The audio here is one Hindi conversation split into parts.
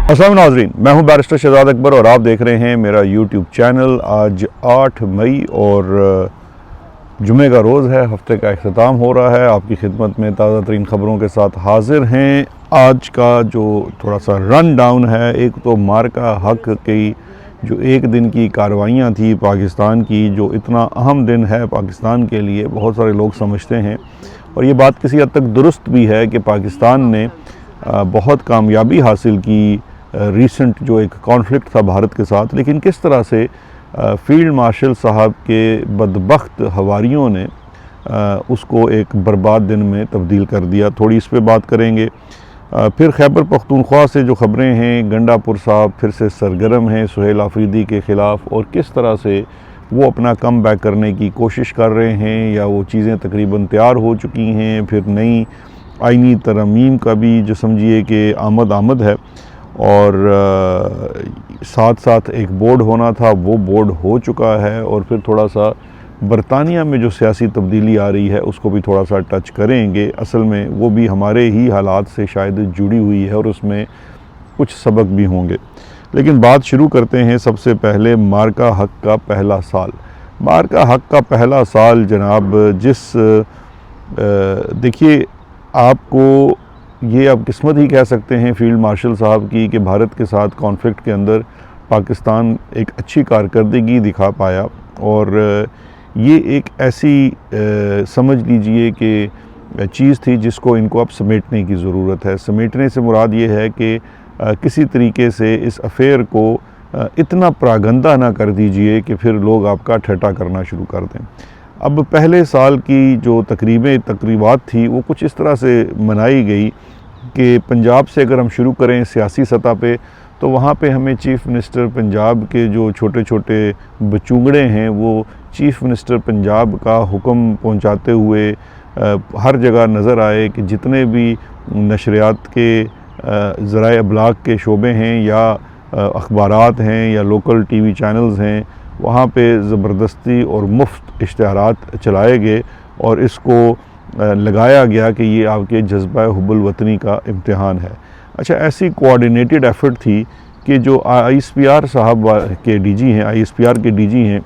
अस्सलाम नाज़रीन, मैं हूं बैरिस्टर शहजाद अकबर और आप देख रहे हैं मेरा यूट्यूब चैनल। आज 8 मई और जुमे का रोज़ है, हफ्ते का अख्ताम हो रहा है। आपकी खिदमत में ताज़ा तरीन ख़बरों के साथ हाजिर हैं। आज का जो थोड़ा सा रन डाउन है, एक तो मार्का हक की जो एक दिन की कार्रवाइयाँ थी पाकिस्तान की, जो इतना अहम दिन है पाकिस्तान के लिए, बहुत सारे लोग समझते हैं और ये बात किसी हद तक दुरुस्त भी है कि पाकिस्तान ने बहुत कामयाबी हासिल की रीसेंट जो एक कॉन्फ्लिक्ट था भारत के साथ, लेकिन किस तरह से फील्ड मार्शल साहब के बदबख्त हवारियों ने उसको एक बर्बाद दिन में तब्दील कर दिया। थोड़ी इस पे बात करेंगे। फिर खैबर पख्तूनख्वा से जो ख़बरें हैं, गंडापुर साहब फिर से सरगर्म हैं सुहेल आफरीदी के ख़िलाफ़ और किस तरह से वो अपना कम बैक करने की कोशिश कर रहे हैं या वो चीज़ें तकरीबन तैयार हो चुकी हैं। फिर नई आइनी तरमीम का भी जो समझिए कि आमद है और साथ साथ एक बोर्ड होना था, वो बोर्ड हो चुका है। और फिर थोड़ा सा बरतानिया में जो सियासी तब्दीली आ रही है उसको भी थोड़ा सा टच करेंगे। असल में वो भी हमारे ही हालात से शायद जुड़ी हुई है और उसमें कुछ सबक भी होंगे। लेकिन बात शुरू करते हैं सबसे पहले मार्का हक का पहला साल। मार्का हक का पहला साल जनाब, जिस देखिए आपको ये आप किस्मत ही कह सकते हैं फील्ड मार्शल साहब की कि भारत के साथ कॉन्फ्लिक्ट के अंदर पाकिस्तान एक अच्छी कारकर्दगी दिखा पाया। और ये एक ऐसी समझ लीजिए कि चीज़ थी जिसको इनको अब समेटने की ज़रूरत है। समेटने से मुराद ये है कि किसी तरीके से इस अफेयर को इतना प्रागंदा ना कर दीजिए कि फिर लोग आपका ठट्ठा करना शुरू कर दें। अब पहले साल की जो तकरीबात थी वो कुछ इस तरह से मनाई गई कि पंजाब से अगर हम शुरू करें सियासी सतह पे, तो वहाँ पे हमें चीफ़ मिनिस्टर पंजाब के जो छोटे छोटे बचूंगड़े हैं वो चीफ़ मिनिस्टर पंजाब का हुक्म पहुँचाते हुए हर जगह नज़र आए कि जितने भी नशरियात के ज़राए अबलाग के शोबे हैं या अखबारात हैं या लोकल टीवी चैनल्स हैं, वहाँ पे ज़बरदस्ती और मुफ्त इश्तिहारात चलाए गए और इसको लगाया गया कि ये आपके जज्बा हुब्बुल वतनी का इम्तिहान है। अच्छा, ऐसी कोऑर्डिनेटेड एफ़र्ट थी कि जो ISPR साहब के DG हैं, ISPR के DG हैं,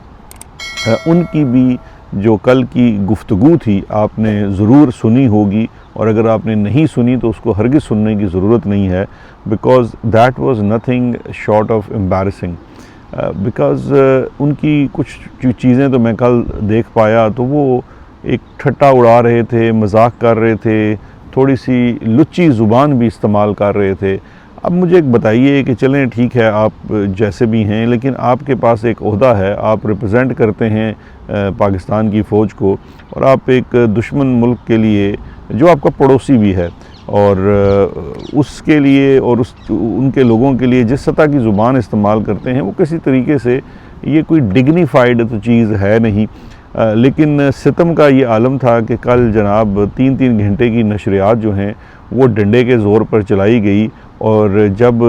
उनकी भी जो कल की गुफ्तगू थी आपने ज़रूर सुनी होगी और अगर आपने नहीं सुनी तो उसको हरगिज़ सुनने की ज़रूरत नहीं है, because that was nothing short of embarrassing. Because उनकी कुछ चीज़ें तो मैं कल देख पाया तो वो एक ठट्टा उड़ा रहे थे, मजाक कर रहे थे, थोड़ी सी लुच्ची ज़ुबान भी इस्तेमाल कर रहे थे। अब मुझे एक बताइए कि चलें ठीक है आप जैसे भी हैं, लेकिन आपके पास एक ओहदा है, आप रिप्रेजेंट करते हैं पाकिस्तान की फ़ौज को और आप एक दुश्मन मुल्क के लिए जो आपका पड़ोसी भी है और उसके लिए और उनके लोगों के लिए जिस सतह की ज़ुबान इस्तेमाल करते हैं वो किसी तरीके से ये कोई डिग्निफाइड तो चीज़ है नहीं। लेकिन सितम का ये आलम था कि कल जनाब 3-3 घंटे की नशरियात जो हैं वो डंडे के ज़ोर पर चलाई गई और जब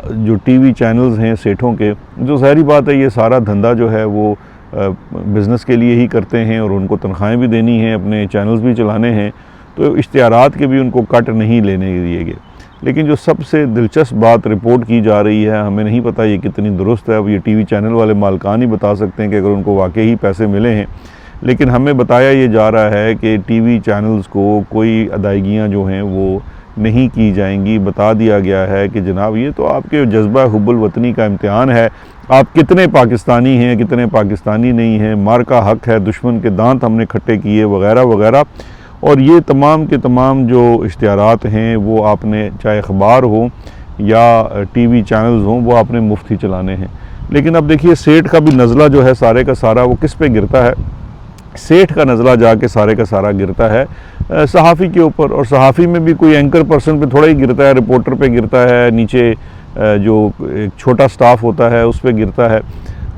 जो टीवी चैनल्स हैं सेठों के, जो ज़ाहिरी बात है ये सारा धंधा जो है वो बिज़नेस के लिए ही करते हैं और उनको तनख्वाहें भी देनी हैं, अपने चैनल्स भी चलाने हैं, तो इश्तिहारात के भी उनको कट नहीं लेने दिए गए। लेकिन जो सबसे दिलचस्प बात रिपोर्ट की जा रही है, हमें नहीं पता ये कितनी दुरुस्त है, अब ये टीवी चैनल वाले मालकान ही बता सकते हैं कि अगर उनको वाकई ही पैसे मिले हैं, लेकिन हमें बताया ये जा रहा है कि टीवी चैनल्स को कोई अदायगियाँ जो हैं वो नहीं की जाएंगी। बता दिया गया है कि जनाब ये तो आपके जज्बा हुब्बुल वतनी का इम्तिहान है, आप कितने पाकिस्तानी हैं कितने पाकिस्तानी नहीं हैं, मार्का हक है, दुश्मन के दांत हमने खट्टे किए वगैरह वगैरह। और ये तमाम के तमाम जो इश्तिहारात हैं वो आपने चाहे अखबार हो या टीवी चैनल्स हों वो आपने मुफ्त ही चलाने हैं। लेकिन अब देखिए सेठ का भी नज़ला जो है सारे का सारा वो किस पे गिरता है, सेठ का नज़ला जाके सारे का सारा गिरता है सहाफ़ी के ऊपर। और सहाफ़ी में भी कोई एंकर पर्सन पे थोड़ा ही गिरता है, रिपोर्टर पे गिरता है, नीचे जो एक छोटा स्टाफ होता है उस पर गिरता है।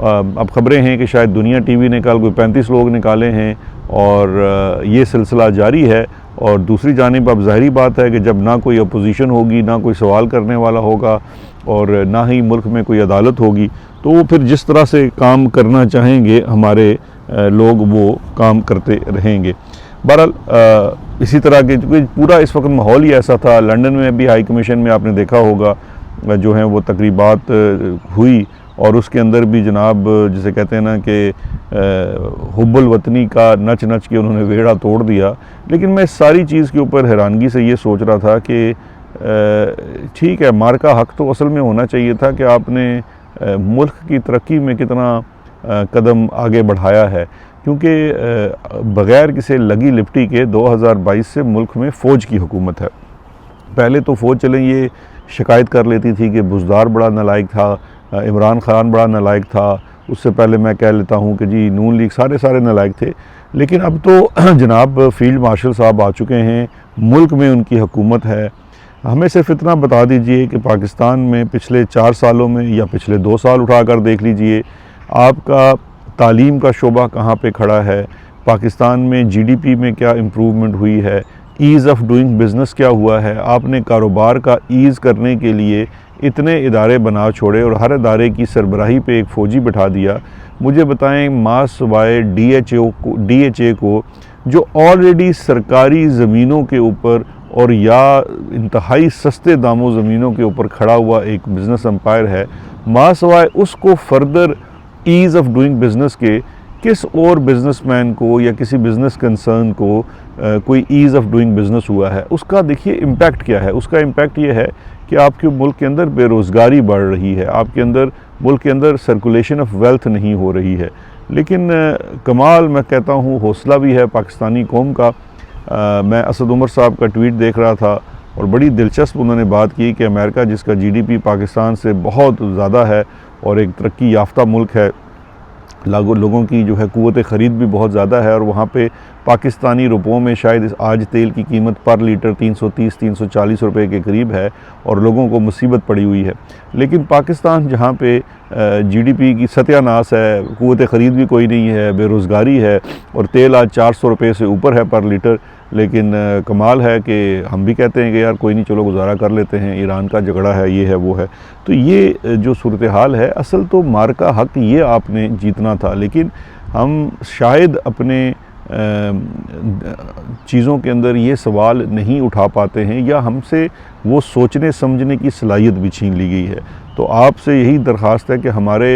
अब ख़बरें हैं कि शायद दुनिया टीवी ने कल कोई 35 लोग निकाले हैं और ये सिलसिला जारी है। और दूसरी जानिब अब ज़ाहिरी बात है कि जब ना कोई अपोजिशन होगी, ना कोई सवाल करने वाला होगा और ना ही मुल्क में कोई अदालत होगी, तो वो फिर जिस तरह से काम करना चाहेंगे हमारे लोग वो काम करते रहेंगे। बहरहाल इसी तरह के पूरा इस वक्त माहौल ही ऐसा था। लंदन में भी हाई कमीशन में आपने देखा होगा जो हैं वो तकरीबात हुई, और उसके अंदर भी जनाब जिसे कहते हैं ना कि हुब्बुल वतनी का नच नच के उन्होंने वेड़ा तोड़ दिया। लेकिन मैं इस सारी चीज़ के ऊपर हैरानगी से ये सोच रहा था कि ठीक है, मार्का हक तो असल में होना चाहिए था कि आपने मुल्क की तरक्की में कितना कदम आगे बढ़ाया है, क्योंकि बग़ैर किसी लगी लिपटी के 2022 से मुल्क में फ़ौज की हुकूमत है। पहले तो फ़ौज चलें ये शिकायत कर लेती थी कि बुज़दार बड़ा नालायक था, इमरान ख़ान बड़ा नालायक था, उससे पहले मैं कह लेता हूँ कि जी नून लीग सारे नालायक थे। लेकिन अब तो जनाब फ़ील्ड मार्शल साहब आ चुके हैं, मुल्क में उनकी हुकूमत है। हमें सिर्फ इतना बता दीजिए कि पाकिस्तान में पिछले 4 सालों में या पिछले 2 साल उठा कर देख लीजिए, आपका तालीम का शोबा कहाँ पे खड़ा है, पाकिस्तान में जीडीपी में क्या इम्प्रूवमेंट हुई है, ईज़ ऑफ डूइंग बिज़नेस क्या हुआ है। आपने कारोबार का ईज़ करने के लिए इतने इदारे बना छोड़े और हर इदारे की सरबराही पे एक फ़ौजी बिठा दिया। मुझे बताएं, माँ सिवाय DHA को जो ऑलरेडी सरकारी ज़मीनों के ऊपर और या इंतहाई सस्ते दामों ज़मीनों के ऊपर खड़ा हुआ एक बिज़नेस एम्पायर है, माँ सिवाय उसको further ease of doing business के किस और बिज़नेसमैन को या किसी बिज़नेस कंसर्न को कोई ईज़ ऑफ डूइंग बिज़नेस हुआ है? उसका देखिए इम्पैक्ट क्या है। उसका इम्पैक्ट ये है कि आपके मुल्क के अंदर बेरोज़गारी बढ़ रही है, आपके अंदर मुल्क के अंदर सर्कुलेशन ऑफ वेल्थ नहीं हो रही है। लेकिन कमाल मैं कहता हूँ हौसला भी है पाकिस्तानी कौम का। मैं असद उमर साहब का ट्वीट देख रहा था और बड़ी दिलचस्प उन्होंने बात की कि अमेरिका जिसका GDP पाकिस्तान से बहुत ज़्यादा है और एक तरक्की याफ्ता मुल्क है, लोगों की जो है क़ुव्वत ख़रीद भी बहुत ज़्यादा है, और वहाँ पे पाकिस्तानी रुपयों में शायद आज तेल की कीमत पर लीटर 330-340 रुपए के करीब है और लोगों को मुसीबत पड़ी हुई है। लेकिन पाकिस्तान जहाँ पे GDP की सत्यानाश है, क़ुव्वत ख़रीद भी कोई नहीं है, बेरोज़गारी है और तेल आज 400 रुपये से ऊपर है पर लीटर। लेकिन कमाल है कि हम भी कहते हैं कि यार कोई नहीं, चलो गुजारा कर लेते हैं, ईरान का झगड़ा है, ये है वो है। तो ये जो सूरत हाल है, असल तो मार्का हक ये आपने जीतना था, लेकिन हम शायद अपने चीज़ों के अंदर ये सवाल नहीं उठा पाते हैं या हमसे वो सोचने समझने की सलाहियत भी छीन ली गई है। तो आपसे यही दरख्वास्त है कि हमारे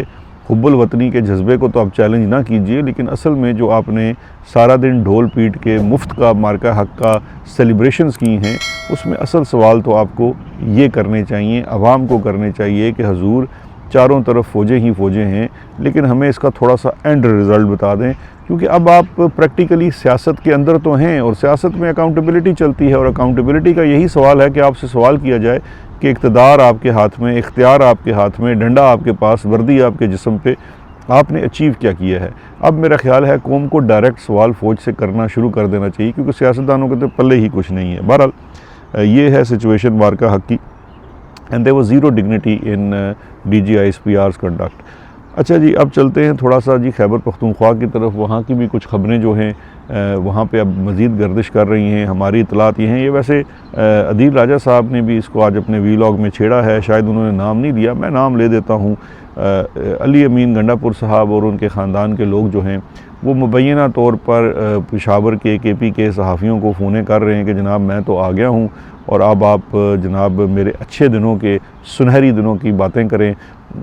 हुब्बुल वतनी के जज्बे को तो आप चैलेंज ना कीजिए, लेकिन असल में जो आपने सारा दिन ढोल पीट के मुफ्त का मार्का हक का सेलिब्रेशंस की हैं, उसमें असल सवाल तो आपको ये करने चाहिए, आवाम को करने चाहिए कि हजूर चारों तरफ फ़ौजें ही फ़ौजें हैं, लेकिन हमें इसका थोड़ा सा एंड रिज़ल्ट बता दें। क्योंकि अब आप प्रैक्टिकली सियासत के अंदर तो हैं और सियासत में अकाउंटेबिलिटी चलती है, और अकाउंटेबिलिटी का यही सवाल है कि आपसे सवाल किया जाए कि इक़्तिदार आपके हाथ में, इख्तियार आपके हाथ में, डंडा आपके पास, वर्दी आपके जिस्म पे, आपने अचीव क्या किया है। अब मेरा ख्याल है कौम को डायरेक्ट सवाल फ़ौज से करना शुरू कर देना चाहिए, क्योंकि सियासतदानों के तो पल्ले ही कुछ नहीं है। बहरहाल ये है सिचुएशन मार्का हक की, and there was zero dignity in DGISPR's conduct. अच्छा जी, अब चलते हैं थोड़ा सा जी खैबर पख्तूनख्वा की तरफ। वहाँ की भी कुछ ख़बरें जो हैं वहाँ पे अब मज़ीद गर्दिश कर रही हैं। हमारी इतलात ये हैं, ये वैसे अदील राजा साहब ने भी इसको आज अपने वीलॉग में छेड़ा है, शायद उन्होंने नाम नहीं दिया, मैं नाम ले देता हूँ। अली अमीन गंडापुर साहब और उनके ख़ानदान के लोग जो हैं वो मुबैना तौर पर पेशावर के KP के सहाफ़ियों को फ़ोने कर रहे हैं कि जनाब मैं तो आ गया हूँ और अब आप जनाब मेरे अच्छे दिनों के, सुनहरी दिनों की बातें करें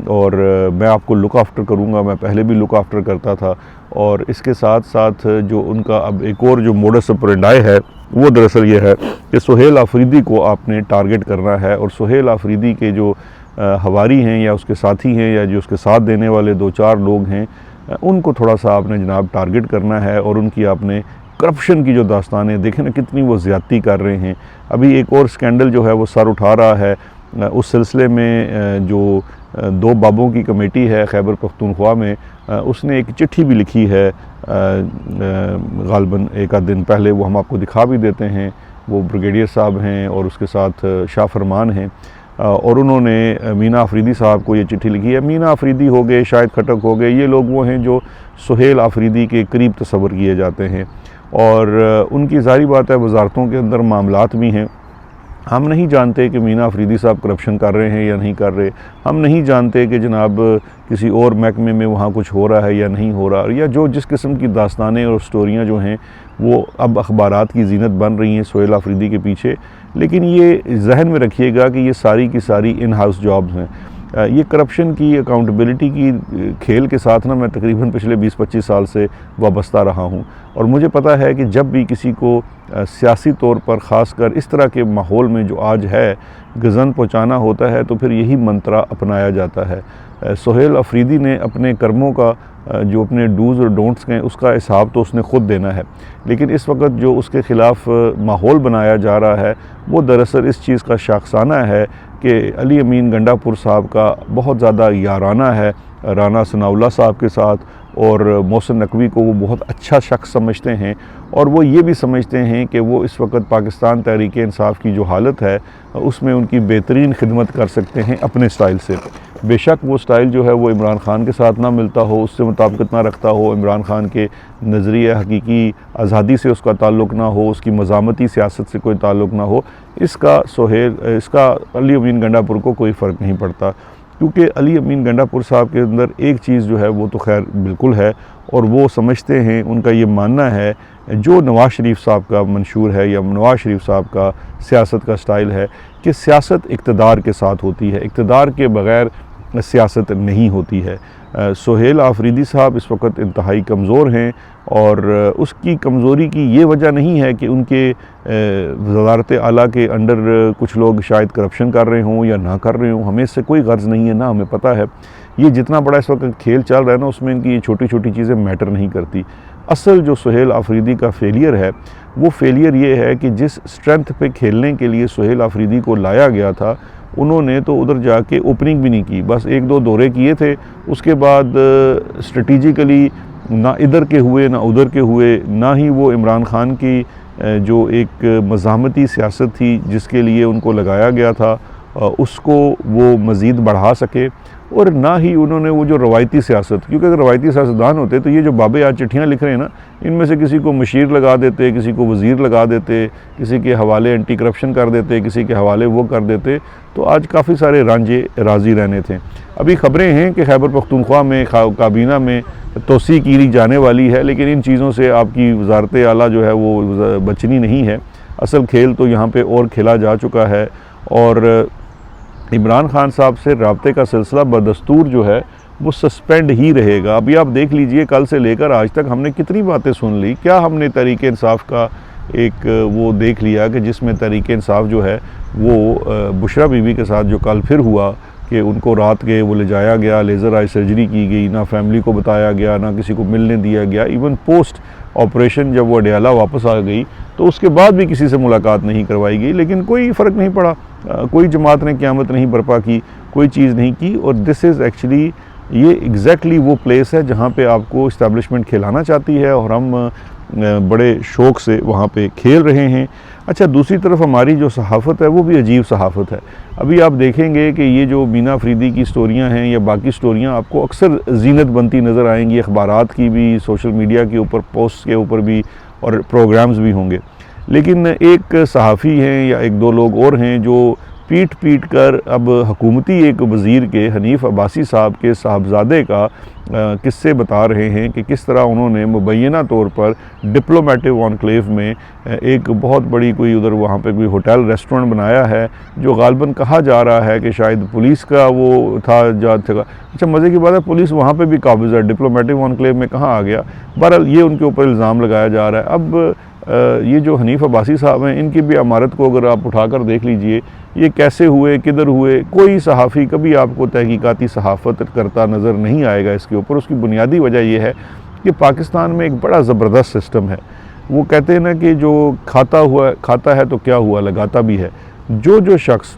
और मैं आपको लुक आफ्टर करूँगा। मैं पहले भी लुक आफ्टर करता था। और इसके साथ साथ जो उनका अब एक और जो मोडस ऑपरेंडी है वो दरअसल ये है कि सुहेल आफरीदी को आपने टारगेट करना है, और सुहेल आफरीदी के जो हवारी हैं या उसके साथी हैं या जो उसके साथ देने वाले 2-4 लोग हैं, उनको थोड़ा सा आपने जनाब टारगेट करना है, और उनकी आपने करप्शन की जो दास्तानें देखें ना कितनी वो ज़्यादती कर रहे हैं। अभी एक और स्कैंडल जो है वो सर उठा रहा है, उस सिलसिले में जो 2 बाबों की कमेटी है खैबर पख्तूनख्वा में, उसने एक चिट्ठी भी लिखी है गालबन एक आध दिन पहले, वो हम आपको दिखा भी देते हैं। वो ब्रिगेडियर साहब हैं और उसके साथ शाह फरमान हैं, और उन्होंने मीना आफरीदी साहब को ये चिट्ठी लिखी है। मीना आफरीदी हो गए, शाहिद खटक हो गए, ये लोग वो हैं जो सुहेल आफरीदी के करीब तस्वर किए जाते हैं, और उनकी ज़ाहिर बात है वजारतों के अंदर मामलात भी हैं। हम नहीं जानते कि मीना आफरीदी साहब करप्शन कर रहे हैं या नहीं कर रहे, हम नहीं जानते कि जनाब किसी और महकमे में वहाँ कुछ हो रहा है या नहीं हो रहा, या जो जिस किस्म की दास्तानें और स्टोरियाँ जो हैं वो अब अखबारात की ज़ीनत बन रही हैं सोहेल आफरीदी के पीछे। लेकिन ये जहन में रखिएगा कि ये सारी की सारी इन हाउस जॉब्स हैं। ये करप्शन की, अकाउंटेबिलिटी की खेल के साथ ना मैं तकरीबन पिछले 20-25 साल से वाबस्ता रहा हूँ, और मुझे पता है कि जब भी किसी को सियासी तौर पर ख़ासकर इस तरह के माहौल में जो आज है गज़न पहुँचाना होता है तो फिर यही मंत्रा अपनाया जाता है। सोहेल आफरीदी ने अपने कर्मों का जो अपने डूज़ और डोंट्स हैं उसका हिसाब तो उसने ख़ुद देना है, लेकिन इस वक्त जो उसके ख़िलाफ़ माहौल बनाया जा रहा है वो दरअसल इस चीज़ का शाखसाना है कि अली अमीन गंडापुर साहब का बहुत ज़्यादा याराना है राना सनाउल्लाह साहब के साथ, और मोहसिन नकवी को वो बहुत अच्छा शख्स समझते हैं, और वो ये भी समझते हैं कि वो इस वक्त पाकिस्तान तहरीक इंसाफ की जो हालत है उसमें उनकी बेहतरीन खिदमत कर सकते हैं अपने स्टाइल से। बेशक वो स्टाइल जो है वो इमरान ख़ान के साथ ना मिलता हो, उससे मुताबिकत ना रखता हो, इमरान ख़ान के नज़रिए हकीकी आज़ादी से उसका ताल्लुक़ ना हो, उसकी मज़ामती सियासत से कोई ताल्लुक़ ना हो, इसका अली अमीन गंडापुर को कोई फ़र्क नहीं पड़ता, क्योंकि अली अमीन गंडापुर साहब के अंदर एक चीज़ जो है वो तो खैर बिल्कुल है, और वो समझते हैं, उनका ये मानना है जो नवाज़ शरीफ साहब का मंशूर है या नवाज़ शरीफ साहब का सियासत का स्टाइल है कि सियासत इक़्तिदार के साथ होती है, इक़्तिदार के बग़ैर सियासत नहीं होती है। सोहेल आफरीदी साहब इस वक्त इंतहाई कमज़ोर हैं, और उसकी कमज़ोरी की ये वजह नहीं है कि उनके वज़ारत आला के अंडर कुछ लोग शायद करप्शन कर रहे हों या ना कर रहे हों, हमें इससे कोई गर्ज़ नहीं है, ना हमें पता है। ये जितना बड़ा इस वक्त खेल चल रहा है ना उसमें इनकी ये छोटी छोटी चीज़ें मैटर नहीं करती। असल जो सोहेल आफरीदी का फेलियर है वो फेलियर ये है कि जिस स्ट्रेंथ पे खेलने के लिए सोहेल आफरीदी को लाया गया था उन्होंने तो उधर जाके ओपनिंग भी नहीं की, बस 1-2 दौरे किए थे, उसके बाद स्ट्रेटिजिकली ना इधर के हुए ना उधर के हुए, ना ही वो इमरान ख़ान की जो एक मज़ामती सियासत थी जिसके लिए उनको लगाया गया था उसको वो मज़ीद बढ़ा सके, और ना ही उन्होंने वो जो रवायती सियासत, क्योंकि अगर रवायती सियासतदान होते तो ये जो बाबे आज चिट्ठियाँ लिख रहे हैं ना, इनमें से किसी को मशीर लगा देते, किसी को वज़ीर लगा देते, किसी के हवाले एंटी करप्शन कर देते, किसी के हवाले वो कर देते, तो आज काफ़ी सारे रांझे राज़ी रहने थे। अभी ख़बरें हैं कि खैबर पख्तूनख्वा में काबीना में तोसी की जाने वाली है, लेकिन इन चीज़ों से आपकी वज़ारत आला जो है वो बचनी नहीं है। असल खेल तो यहाँ पर और खेला जा चुका है, और इमरान ख़ान साहब से रब्ते का सिलसिला बदस्तूर जो है वो सस्पेंड ही रहेगा। अभी आप देख लीजिए कल से लेकर आज तक हमने कितनी बातें सुन ली, क्या हमने तहरीक इंसाफ का एक वो देख लिया कि जिसमें तहरीक इंसाफ जो है वो बुशरा बीवी के साथ जो कल फिर हुआ कि उनको रात के वो ले जाया गया, लेज़र आई सर्जरी की गई, ना फैमिली को बताया गया, ना किसी को मिलने दिया गया, इवन पोस्ट ऑपरेशन जब वो अडयाला वापस आ गई तो उसके बाद भी किसी से मुलाकात नहीं करवाई गई, लेकिन कोई फ़र्क नहीं पड़ा, कोई जमात ने क़यामत नहीं बर्पा की, कोई चीज़ नहीं की। और दिस इज़ एक्चुअली ये एग्जैक्टली वो प्लेस है जहाँ पे आपको इस्टेब्लिशमेंट खिलाना चाहती है, और हम बड़े शौक़ से वहाँ पे खेल रहे हैं। अच्छा, दूसरी तरफ हमारी जो सहाफ़त है वो भी अजीब सहाफ़त है। अभी आप देखेंगे कि ये जो मीना अफरीदी की स्टोरियाँ हैं या बाकी स्टोरियाँ आपको अक्सर ज़ीनत बनती नज़र आएंगी, अखबारात की भी, सोशल मीडिया के ऊपर, पोस्ट के ऊपर भी, और प्रोग्राम्स भी होंगे। लेकिन एक सहाफ़ी हैं या 1-2 लोग और हैं जो पीट पीट कर अब हुकूमती एक वज़ीर के, हनीफ अब्बासी साहब के साहबजादे का किस्से बता रहे हैं कि किस तरह उन्होंने मुबैना तौर पर डिप्लोमेटिक एन्क्लेव में एक बहुत बड़ी कोई उधर वहाँ पे कोई होटल रेस्टोरेंट बनाया है जो गालबन कहा जा रहा है कि शायद पुलिस का वो था था। अच्छा, मज़े की बात है पुलिस वहाँ पे भी काबिज़ है, डिप्लोमेटिक एन्क्लेव में कहाँ आ गया। बहरहाल ये उनके ऊपर इल्ज़ाम लगाया जा रहा है। अब ये जो हनीफ अब्बासी साहब हैं इनकी भी अमारत को अगर आप उठाकर देख लीजिए, ये कैसे हुए, किधर हुए, कोई सहाफ़ी कभी आपको तहकीकाती सहाफ़त करता नज़र नहीं आएगा इसके ऊपर। उसकी बुनियादी वजह यह है कि पाकिस्तान में एक बड़ा ज़बरदस्त सिस्टम है। वो कहते हैं ना कि जो खाता है तो क्या हुआ, लगाता भी है। जो शख्स,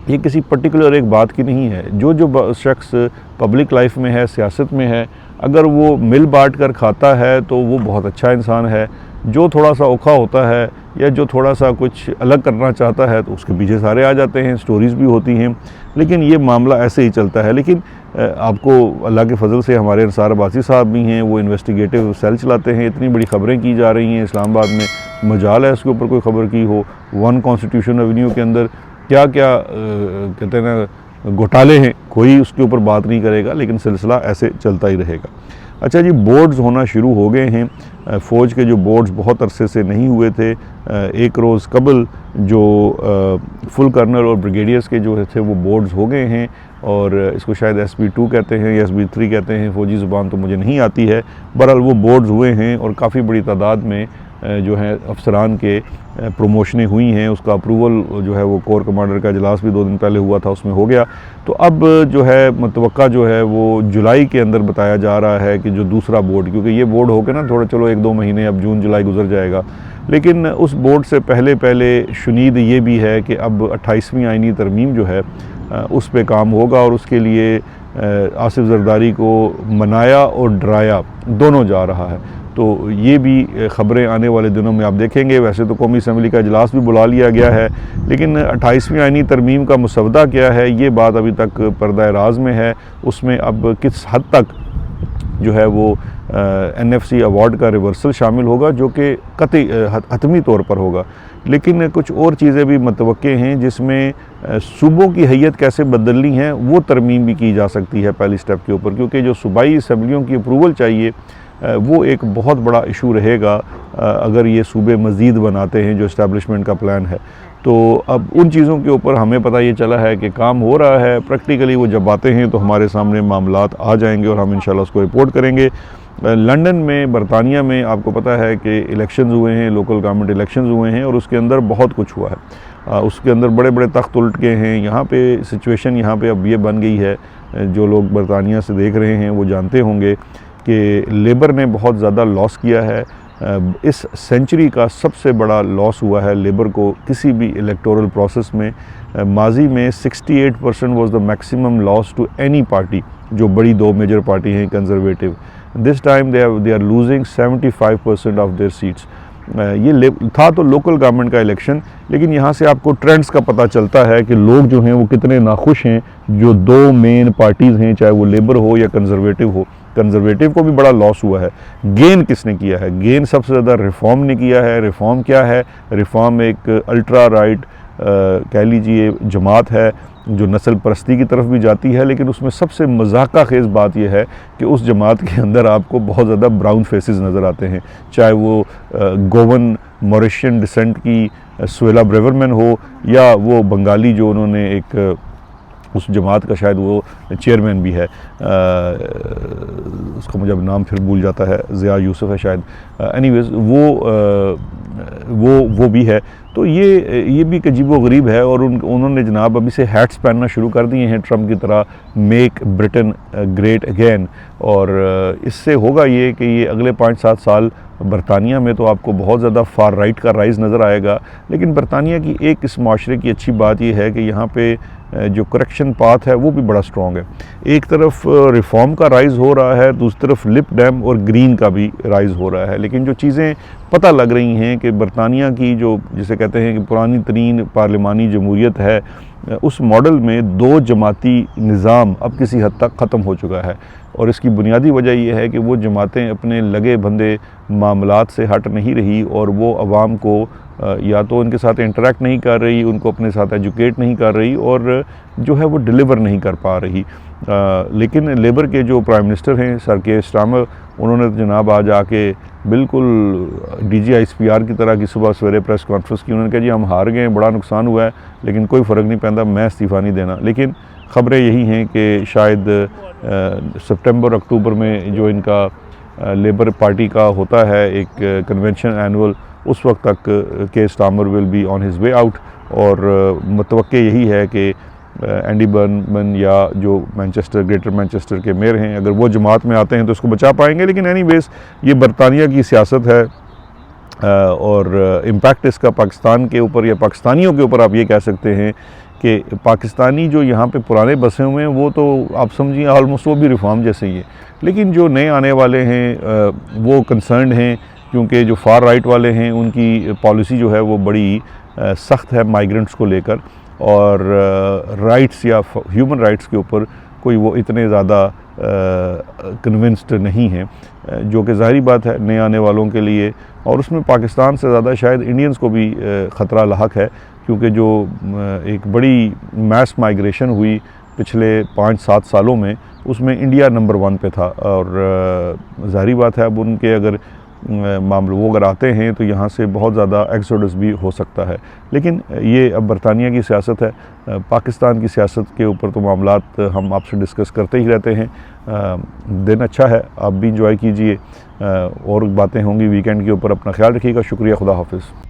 ये किसी पर्टिकुलर एक बात की नहीं है, जो शख्स पब्लिक लाइफ में है, सियासत में है, अगर वो मिल बांट कर खाता है तो वो बहुत अच्छा इंसान है। जो थोड़ा सा औखा होता है या जो थोड़ा सा कुछ अलग करना चाहता है तो उसके पीछे सारे आ जाते हैं, स्टोरीज़ भी होती हैं, लेकिन ये मामला ऐसे ही चलता है। लेकिन आपको अल्लाह के फजल से हमारे अंसार अब्बासी साहब भी हैं, वो इन्वेस्टिगेटिव सेल चलाते हैं। इतनी बड़ी ख़बरें की जा रही हैं, इस्लामाबाद में मजाल है उसके ऊपर कोई ख़बर की हो। 1 कॉन्स्टिट्यूशन एवेन्यू के अंदर क्या क्या कहते हैं ना घोटाले हैं, कोई उसके ऊपर बात नहीं करेगा, लेकिन सिलसिला ऐसे चलता ही रहेगा। अच्छा जी, बोर्ड्स होना शुरू हो गए हैं। फ़ौज के जो बोर्ड्स बहुत अरसे से नहीं हुए थे, एक रोज़ कबल जो फुल कर्नल और ब्रिगेडियर्स के जो थे वो बोर्ड्स हो गए हैं, और इसको शायद SB2 कहते हैं या SB3 कहते हैं, फ़ौजी ज़ुबान तो मुझे नहीं आती है। बहरहाल वो बोर्ड्स हुए हैं और काफ़ी बड़ी तादाद में जो है अफसरान के प्रमोशनें हुई हैं। उसका अप्रूवल जो है वो कोर कमांडर का इजलास भी 2 दिन पहले हुआ था, उसमें हो गया। तो अब जो है मतवक्का जो है वो जुलाई के अंदर बताया जा रहा है कि जो दूसरा बोर्ड, क्योंकि ये बोर्ड हो गया ना थोड़ा, चलो 1-2 महीने, अब जून जुलाई गुजर जाएगा, लेकिन उस बोर्ड से पहले शुनीद ये भी है कि अब 28वीं आईनी तरमीम जो है उस पे काम होगा, और उसके लिए आसिफ जरदारी को मनाया और डराया दोनों जा रहा है। तो ये भी ख़बरें आने वाले दिनों में आप देखेंगे। वैसे तो कौमी असम्बली का इजलास भी बुला लिया गया है, लेकिन 28वीं आईनी तरमीम का मसवदा क्या है ये बात अभी तक पर्दा राज में है। उसमें अब किस हद तक जो है वो NFC अवार्ड का रिवर्सल शामिल होगा, जो कि कतई हतमी तौर पर होगा। लेकिन कुछ और चीज़ें भी मतवक्के हैं जिसमें सूबों की हैयत कैसे बदलनी है वो तरमीम भी की जा सकती है पहली स्टेप के ऊपर, क्योंकि जो सूबाई असम्बलियों की अप्रूवल चाहिए वो एक बहुत बड़ा इशू रहेगा अगर ये सूबे मज़ीद बनाते हैं जो इस्टेब्लिशमेंट का प्लान है। तो अब उन चीज़ों के ऊपर हमें पता ये चला है कि काम हो रहा है। प्रैक्टिकली वो जब आते हैं तो हमारे सामने मामलात आ जाएंगे और हम इंशाल्लाह उसको रिपोर्ट करेंगे। लंदन में, बरतानिया में आपको पता है कि इलेक्शंस हुए हैं, लोकल गवर्नमेंट इलेक्शंस हुए हैं, और उसके अंदर बहुत कुछ हुआ है। उसके अंदर बड़े बड़े तख्त उलट गए हैं। यहाँ पे सिचुएशन यहाँ पे अब ये बन गई है, जो लोग बरतानिया से देख रहे हैं वो जानते होंगे कि लेबर ने बहुत ज़्यादा लॉस किया है। इस सेंचुरी का सबसे बड़ा लॉस हुआ है लेबर को किसी भी इलेक्टोरल प्रोसेस में। माजी में 68% was the maximum loss to any party, जो बड़ी 2 मेजर पार्टी हैं Conservative. This time they are losing 75% of their seats. ये था तो लोकल गवर्नमेंट का इलेक्शन, लेकिन यहाँ से आपको ट्रेंड्स का पता चलता है कि लोग जो हैं वो कितने नाखुश हैं। जो 2 मेन पार्टीज़ हैं, चाहे वो लेबर हो या कंजर्वेटिव हो, कंजर्वेटिव को भी बड़ा लॉस हुआ है। गेन किसने किया है? गेन सबसे ज़्यादा रिफॉर्म ने किया है। रिफॉर्म क्या है? रिफॉर्म एक अल्ट्रा राइट कह लीजिए जमात है जो नस्ल परस्ती की तरफ भी जाती है, लेकिन उसमें सबसे मजाका खेज़ बात यह है कि उस जमात के अंदर आपको बहुत ज़्यादा ब्राउन फेसेस नज़र आते हैं, चाहे वो गोवन मॉरिशियन डिसेंट की सुएला ब्रेवरमैन हो या वो बंगाली जो उन्होंने एक उस जमात का शायद वो चेयरमैन भी है, उसका मुझे अब नाम फिर भूल जाता है, ज़िया यूसुफ है शायद। एनीवेज़ वो भी है। तो ये भी एक अजीबो-गरीब है, और उन्होंने जनाब अभी से हैट्स पहनना शुरू कर दिए हैं ट्रम्प की तरह, मेक ब्रिटेन ग्रेट अगेन। और इससे होगा ये कि ये अगले 5-7 साल बरतानिया में तो आपको बहुत ज़्यादा फार राइट का राइज़ नज़र आएगा। लेकिन बरतानिया की एक इस माशरे की अच्छी बात यह है कि यहाँ पे जो करेक्शन पाथ है वो भी बड़ा स्ट्रॉन्ग है। एक तरफ रिफॉर्म का राइज़ हो रहा है, दूसरी तरफ लिप डैम और ग्रीन का भी राइज़ हो रहा है। लेकिन जो चीज़ें पता लग रही हैं कि बरतानिया की जो जिसे कहते हैं कि पुरानी तरीन पार्लिमानी जमहूरियत है, उस मॉडल में 2 जमाती निज़ाम अब किसी हद तक ख़त्म हो चुका है। और इसकी बुनियादी वजह यह है कि वो जमातें अपने लगे बंदे मामलात से हट नहीं रही, और वो आवाम को या तो उनके साथ इंटरेक्ट नहीं कर रही, उनको अपने साथ एजुकेट नहीं कर रही, और जो है वो डिलीवर नहीं कर पा रही। लेकिन लेबर के जो प्राइम मिनिस्टर हैं सर के स्टार्मर, उन्होंने तो जनाब आज आके बिल्कुल DG-ICPR की तरह की सुबह सवेरे प्रेस कॉन्फ्रेंस की। उन्होंने कहा जी हम हार गए, बड़ा नुकसान हुआ है, लेकिन कोई फ़र्क नहीं पैंदा, मैं इस्तीफ़ा नहीं देना। लेकिन ख़बरें यही हैं कि शायद सितंबर अक्टूबर में जो इनका लेबर पार्टी का होता है एक कन्वेंशन एनुअल, उस वक्त तक के Starmer will be on his way out. और मतवक्के यही है कि एंडी बर्नमैन या जो ग्रेटर मैनचेस्टर के मेयर हैं, अगर वो जमात में आते हैं तो इसको बचा पाएंगे। लेकिन एनीवेज़ ये बरतानिया की सियासत है, और इम्पैक्ट इसका पाकिस्तान के ऊपर या पाकिस्तानियों के ऊपर आप ये कह सकते हैं कि पाकिस्तानी जो यहाँ पे पुराने बसे हुए हैं वो तो आप समझिए ऑलमोस्ट वो भी रिफॉर्म जैसे ही है। लेकिन जो नए आने वाले हैं वो कंसर्न हैं, क्योंकि जो फार राइट वाले हैं उनकी पॉलिसी जो है वो बड़ी सख्त है माइग्रेंट्स को लेकर, और राइट्स या ह्यूमन राइट्स के ऊपर कोई वो इतने ज़्यादा कन्विंस्ड नहीं हैं, जो कि ज़ाहिरी बात है नए आने वालों के लिए। और उसमें पाकिस्तान से ज़्यादा शायद इंडियंस को भी ख़तरा लाहक है, क्योंकि जो एक बड़ी मैस माइग्रेशन हुई पिछले 5-7 सालों में, उसमें इंडिया नंबर 1 पे था। और ज़ाहिरी बात है अब उनके अगर मामले वो अगर आते हैं तो यहाँ से बहुत ज़्यादा एक्सोडस भी हो सकता है। लेकिन ये अब बरतानिया की सियासत है, पाकिस्तान की सियासत के ऊपर तो मामलात हम आपसे डिस्कस करते ही रहते हैं। दिन अच्छा है, आप भी इंजॉय कीजिए, और बातें होंगी वीकेंड के ऊपर। अपना ख्याल रखिएगा। शुक्रिया, खुदा हाफिज़।